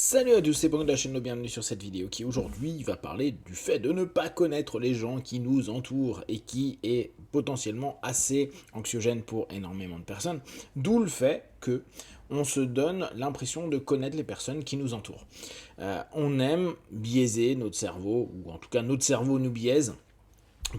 Salut à tous, c'est Pong de la chaîne, bienvenue sur cette vidéo qui aujourd'hui va parler du fait de ne pas connaître les gens qui nous entourent et qui est potentiellement assez anxiogène pour énormément de personnes, d'où le fait que on se donne l'impression de connaître les personnes qui nous entourent. On aime biaiser notre cerveau, ou en tout cas notre cerveau nous biaise,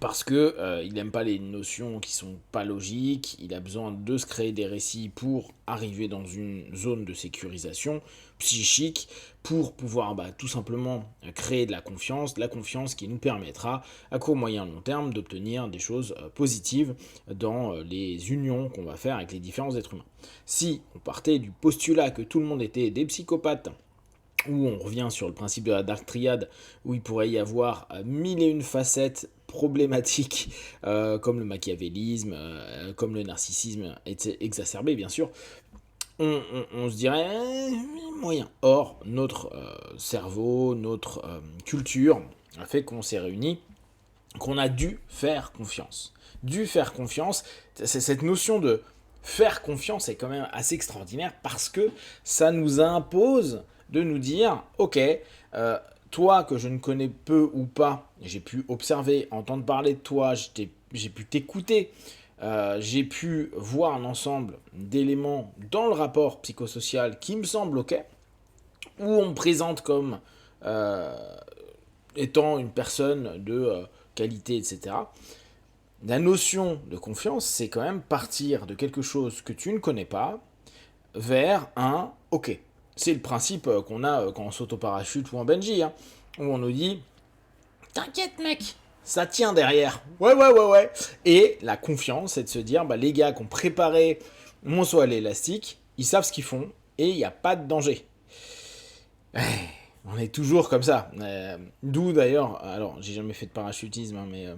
parce que il n'aime pas les notions qui sont pas logiques, il a besoin de se créer des récits pour arriver dans une zone de sécurisation psychique, pour pouvoir tout simplement créer de la confiance qui nous permettra à court, moyen, long terme d'obtenir des choses positives dans les unions qu'on va faire avec les différents êtres humains. Si on partait du postulat que tout le monde était des psychopathes, où on revient sur le principe de la Dark Triad, où il pourrait y avoir mille et une facettes problématiques, comme le machiavélisme, comme le narcissisme exacerbé, bien sûr, on se dirait moyen. Or, notre cerveau, notre culture a fait qu'on s'est réunis, qu'on a dû faire confiance. Cette notion de faire confiance est quand même assez extraordinaire parce que ça nous impose de nous dire, ok, toi que je ne connais peu ou pas, j'ai pu observer, entendre parler de toi, j'ai pu t'écouter, j'ai pu voir un ensemble d'éléments dans le rapport psychosocial qui me semble ok, où on me présente comme étant une personne de qualité, etc. La notion de confiance, c'est quand même partir de quelque chose que tu ne connais pas vers un ok. C'est le principe qu'on a quand on saute au parachute ou en bungee, hein, où on nous dit t'inquiète mec, ça tient derrière. Ouais. Et la confiance, c'est de se dire les gars qui ont préparé mon saut à l'élastique, ils savent ce qu'ils font et il n'y a pas de danger. On est toujours comme ça. D'où d'ailleurs, alors j'ai jamais fait de parachutisme, hein, mais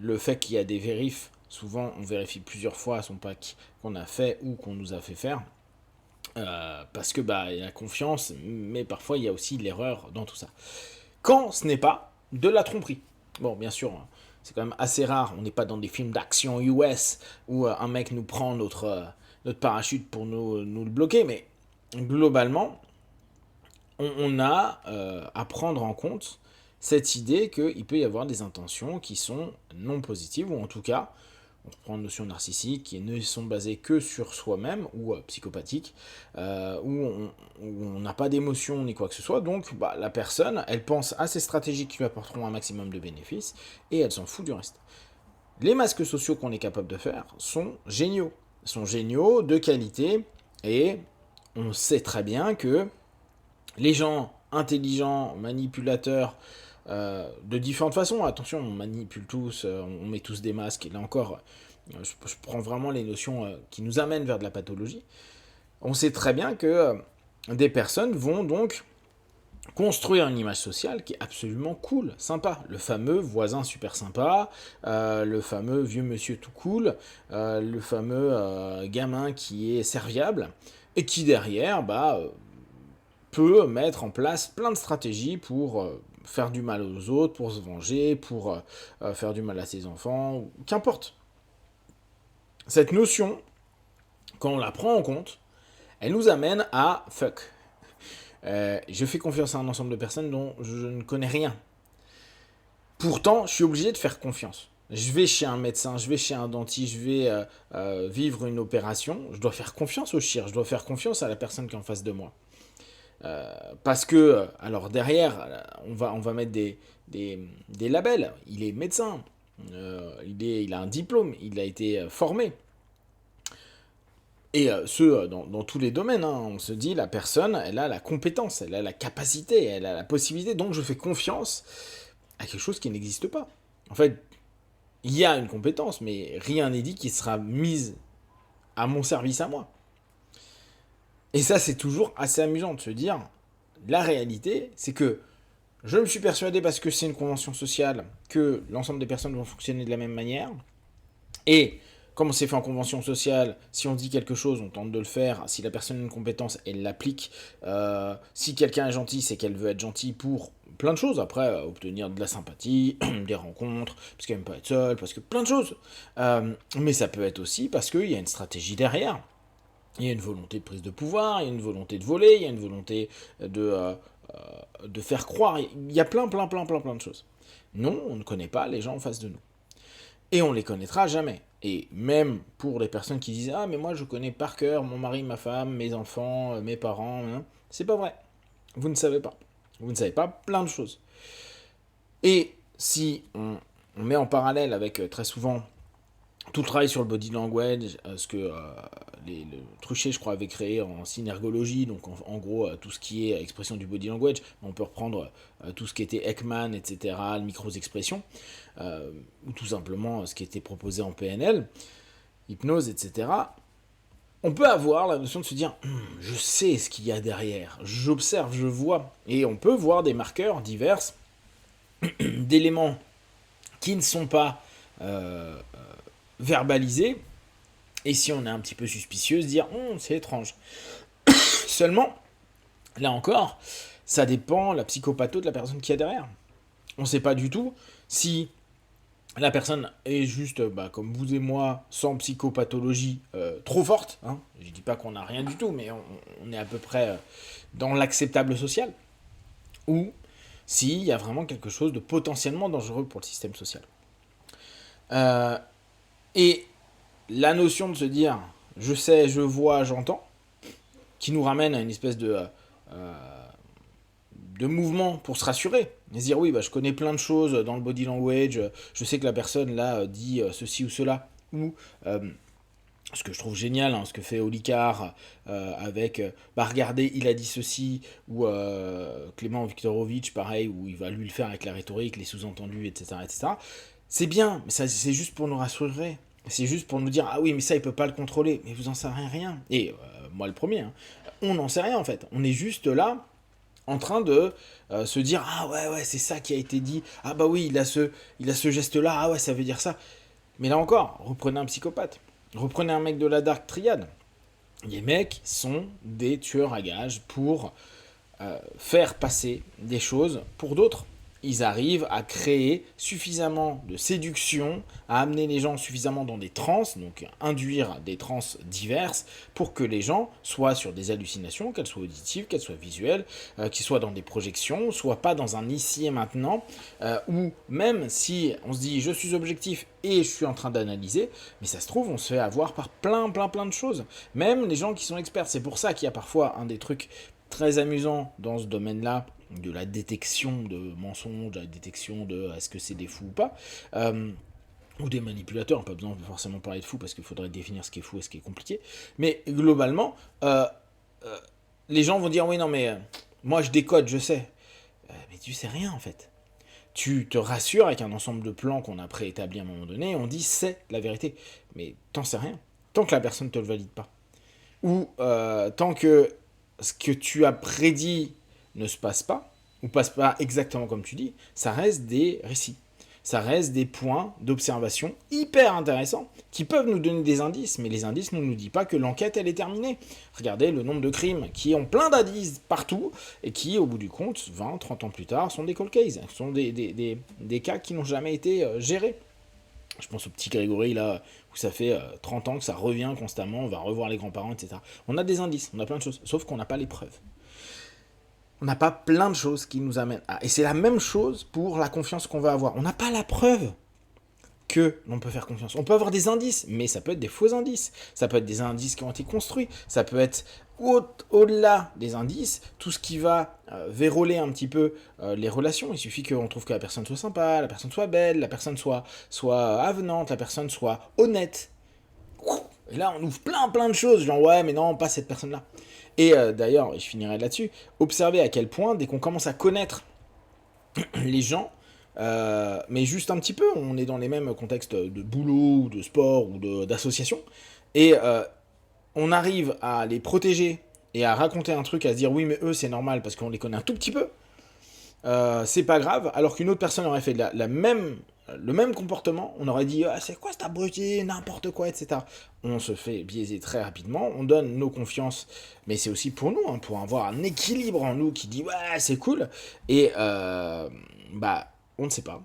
le fait qu'il y a des vérifs, souvent on vérifie plusieurs fois son pack qu'on a fait ou qu'on nous a fait faire. Parce que il y a la confiance, mais parfois il y a aussi l'erreur dans tout ça. Quand ce n'est pas de la tromperie. Bon, bien sûr, c'est quand même assez rare, on n'est pas dans des films d'action US où un mec nous prend notre parachute pour nous le bloquer, mais globalement, on a à prendre en compte cette idée qu'il peut y avoir des intentions qui sont non positives, ou en tout cas, on prend une notion narcissique qui ne sont basées que sur soi-même, ou psychopathique, où on n'a pas d'émotion ni quoi que ce soit, donc la personne, elle pense à ces stratégies qui lui apporteront un maximum de bénéfices, et elle s'en fout du reste. Les masques sociaux qu'on est capable de faire sont géniaux, de qualité, et on sait très bien que les gens intelligents, manipulateurs, de différentes façons, attention, on manipule tous, on met tous des masques, et là encore, je prends vraiment les notions qui nous amènent vers de la pathologie. On sait très bien que des personnes vont donc construire une image sociale qui est absolument cool, sympa. Le fameux voisin super sympa, le fameux vieux monsieur tout cool, le fameux gamin qui est serviable, et qui derrière, peut mettre en place plein de stratégies pour faire du mal aux autres, pour se venger, pour faire du mal à ses enfants, qu'importe. Cette notion, quand on la prend en compte, elle nous amène à fuck. Je fais confiance à un ensemble de personnes dont je ne connais rien. Pourtant, je suis obligé de faire confiance. Je vais chez un médecin, je vais chez un dentiste, je vais vivre une opération. Je dois faire confiance au chirurgien, je dois faire confiance à la personne qui est en face de moi. Parce que, alors derrière, on va mettre des labels. Il est médecin, il a un diplôme, il a été formé. Et dans tous les domaines, hein, on se dit, la personne, elle a la compétence, elle a la capacité, elle a la possibilité, donc je fais confiance à quelque chose qui n'existe pas. En fait, il y a une compétence, mais rien n'est dit qu'il sera mise à mon service à moi. Et ça, c'est toujours assez amusant de se dire, la réalité, c'est que je me suis persuadé, parce que c'est une convention sociale, que l'ensemble des personnes vont fonctionner de la même manière. Et comme on s'est fait en convention sociale, si on dit quelque chose, on tente de le faire. Si la personne a une compétence, elle l'applique. Si quelqu'un est gentil, c'est qu'elle veut être gentille pour plein de choses. Après, obtenir de la sympathie, des rencontres, parce qu'elle n'aime pas être seule, parce que plein de choses. Mais ça peut être aussi parce qu'il y a une stratégie derrière. Il y a une volonté de prise de pouvoir, il y a une volonté de voler, il y a une volonté de faire croire. Il y a plein de choses. Non, on ne connaît pas les gens en face de nous. Et on les connaîtra jamais. Et même pour les personnes qui disent ah mais moi je connais par cœur mon mari, ma femme, mes enfants, mes parents, hein, c'est pas vrai. Vous ne savez pas. Vous ne savez pas plein de choses. Et si on met en parallèle avec très souvent tout le travail sur le body language, ce que le Truchet, je crois, avait créé en synergologie, donc en gros, tout ce qui est expression du body language, on peut reprendre tout ce qui était Ekman, etc., le micro-expression, ou tout simplement ce qui était proposé en PNL, hypnose, etc., on peut avoir la notion de se dire je sais ce qu'il y a derrière, j'observe, je vois, et on peut voir des marqueurs divers d'éléments qui ne sont pas verbalisés, et si on est un petit peu suspicieux, se dire c'est étrange. Seulement, là encore, ça dépend la psychopatho de la personne qui est derrière. On ne sait pas du tout si la personne est juste, comme vous et moi, sans psychopathologie trop forte. Hein. Je ne dis pas qu'on n'a rien du tout, mais on est à peu près dans l'acceptable social. Ou s'il y a vraiment quelque chose de potentiellement dangereux pour le système social. Et la notion de se dire je sais, je vois, j'entends, qui nous ramène à une espèce de mouvement pour se rassurer. Et se dire oui, je connais plein de choses dans le body language, je sais que la personne là dit ceci ou cela. Ou ce que je trouve génial, hein, ce que fait Olicard avec regardez, il a dit ceci, ou Clément Viktorovitch, pareil, où il va lui le faire avec la rhétorique, les sous-entendus, etc. etc. C'est bien, mais ça, c'est juste pour nous rassurer. C'est juste pour nous dire ah oui, mais ça, il peut pas le contrôler. Mais vous en savez rien. Et moi, le premier, hein, on n'en sait rien en fait. On est juste là en train de se dire ah ouais, c'est ça qui a été dit. Ah bah oui, il a ce geste-là. Ah ouais, ça veut dire ça. Mais là encore, reprenez un psychopathe. Reprenez un mec de la Dark Triad. Les mecs sont des tueurs à gages pour faire passer des choses pour d'autres. Ils arrivent à créer suffisamment de séduction, à amener les gens suffisamment dans des transes, donc induire des transes diverses, pour que les gens soient sur des hallucinations, qu'elles soient auditives, qu'elles soient visuelles, qu'ils soient dans des projections, soient pas dans un ici et maintenant, ou même si on se dit je suis objectif et je suis en train d'analyser, mais ça se trouve on se fait avoir par plein de choses. Même les gens qui sont experts, c'est pour ça qu'il y a parfois un des trucs très amusant dans ce domaine-là, de la détection de mensonges, de la détection de est-ce que c'est des fous ou pas, ou des manipulateurs, pas besoin de forcément parler de fous parce qu'il faudrait définir ce qui est fou et ce qui est compliqué, mais globalement, les gens vont dire oui non mais moi je décode, je sais, mais tu sais rien en fait. Tu te rassures avec un ensemble de plans qu'on a préétablis à un moment donné, et on dit c'est la vérité, mais t'en sais rien, tant que la personne ne te le valide pas. Ou tant que ce que tu as prédit ne se passe pas, ou passe pas exactement comme tu dis, ça reste des récits. Ça reste des points d'observation hyper intéressants qui peuvent nous donner des indices, mais les indices ne nous disent pas que l'enquête elle est terminée. Regardez le nombre de crimes qui ont plein d'indices partout et qui, au bout du compte, 20, 30 ans plus tard, sont des cold cases, sont des cas qui n'ont jamais été gérés. Je pense au petit Grégory, là, où ça fait 30 ans que ça revient constamment, on va revoir les grands-parents, etc. On a des indices, on a plein de choses, sauf qu'on n'a pas les preuves. On n'a pas plein de choses qui nous amènent à... Et c'est la même chose pour la confiance qu'on va avoir. On n'a pas la preuve que l'on peut faire confiance. On peut avoir des indices, mais ça peut être des faux indices. Ça peut être des indices qui ont été construits. Ça peut être au-delà des indices, tout ce qui va verrouiller un petit peu les relations. Il suffit qu'on trouve que la personne soit sympa, la personne soit belle, la personne soit avenante, la personne soit honnête. Et là, on ouvre plein de choses. Genre, ouais, mais non, pas cette personne-là. Et d'ailleurs, je finirai là-dessus, observez à quel point, dès qu'on commence à connaître les gens, mais juste un petit peu, on est dans les mêmes contextes de boulot, ou de sport, ou d'association, et on arrive à les protéger, et à raconter un truc, à se dire, oui, mais eux, c'est normal, parce qu'on les connaît un tout petit peu, c'est pas grave, alors qu'une autre personne aurait fait le même comportement, on aurait dit ah, c'est quoi cet abruti, n'importe quoi, etc. On se fait biaiser très rapidement, on donne nos confiances, mais c'est aussi pour nous, hein, pour avoir un équilibre en nous qui dit ouais c'est cool, et on ne sait pas.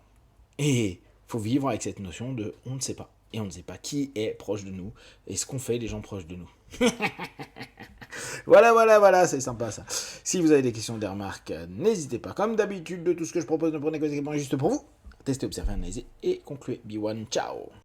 Et faut vivre avec cette notion de on ne sait pas. Et on ne sait pas qui est proche de nous, et ce qu'ont fait les gens proches de nous. Voilà, c'est sympa ça. Si vous avez des questions, des remarques, n'hésitez pas. Comme d'habitude, de tout ce que je propose, ne prenez que ce qui est bon et juste pour vous. Testez, observez, analysez et concluez. Be one, ciao.